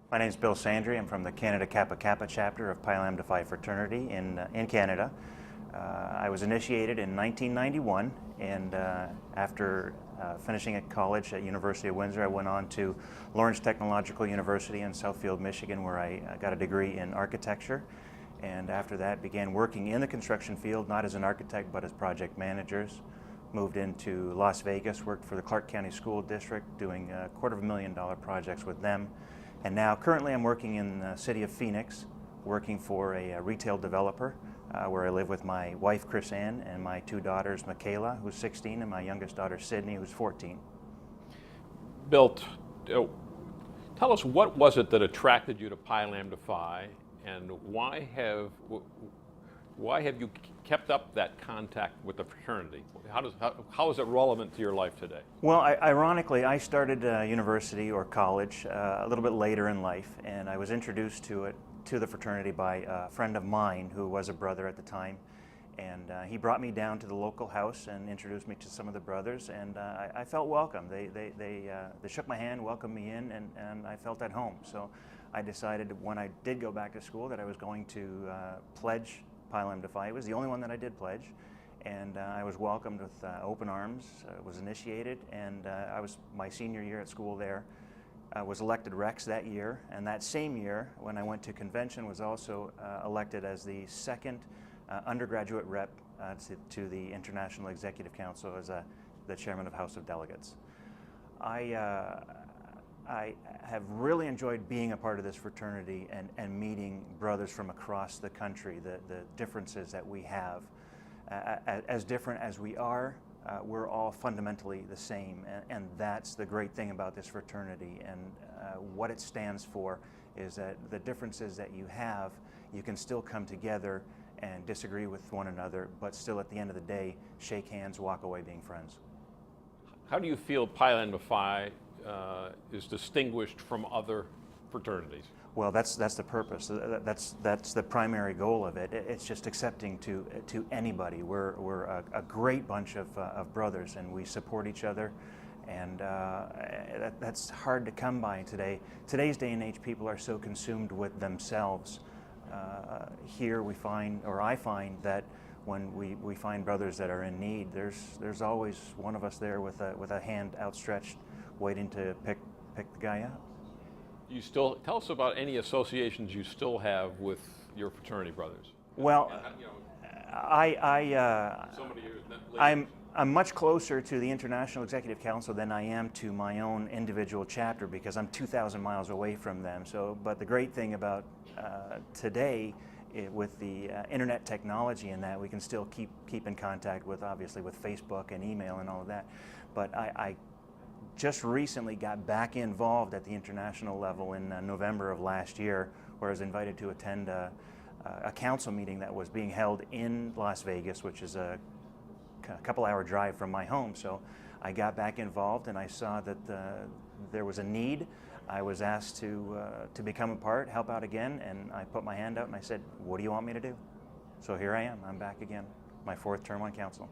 My name is Bill Sandre. I'm from the Canada Kappa Kappa chapter of Pi Lambda Phi fraternity in Canada. I was initiated in 1991, and after finishing at college at University of Windsor, I went on to Lawrence Technological University in Southfield, Michigan, where I got a degree in architecture. And after that, began working in the construction field, not as an architect, but as project managers. Moved into Las Vegas, worked for the Clark County School District, doing $250,000 projects with them. And now currently I'm working in the city of Phoenix, working for a retail developer where I live with my wife Chris Ann and my two daughters Michaela, who's 16, and my youngest daughter Sydney, who's 14. Bill, tell us, what was it that attracted you to Pi Lambda Phi, and why have you kept up that contact with the fraternity? How is it relevant to your life today? Well, ironically, I started university or college a little bit later in life, and I was introduced to the fraternity by a friend of mine who was a brother at the time, and he brought me down to the local house and introduced me to some of the brothers, and I felt welcome. They shook my hand, welcomed me in, and I felt at home. So I decided when I did go back to school that I was going to pledge Pi Lambda Phi. It was the only one that I did pledge, and I was welcomed with open arms, was initiated, and I was my senior year at school there. I was elected Rex that year, and that same year when I went to convention was also elected as the second undergraduate rep to the International Executive Council as the chairman of House of Delegates. I have really enjoyed being a part of this fraternity and meeting brothers from across the country. The differences that we have, as different as we are, we're all fundamentally the same, and that's the great thing about this fraternity. And what it stands for is that the differences that you have, you can still come together and disagree with one another, but still at the end of the day, shake hands, walk away being friends. How do you feel Pi Lambda Phi is distinguished from other fraternities? Well, that's the purpose. That's the primary goal of it. It's just accepting to anybody. We're a great bunch of brothers, and we support each other, and that's hard to come by today. Today's day and age, people are so consumed with themselves. Here we find, or I find, that when we find brothers that are in need, there's always one of us there with a hand outstretched, waiting to pick the guy up. You still tell us about any associations you still have with your fraternity brothers. Well, so many years later. I'm much closer to the International Executive Council than I am to my own individual chapter, because I'm 2,000 miles away from them. So, but the great thing about today, with the internet technology and that, we can still keep in contact with, obviously, with Facebook and email and all of that. But I just recently got back involved at the international level in November of last year, where I was invited to attend a council meeting that was being held in Las Vegas, which is a couple-hour drive from my home. So I got back involved, and I saw that there was a need. I was asked to become a part, help out again, and I put my hand out and I said, "What do you want me to do?" So here I am. I'm back again, my 4th term on council.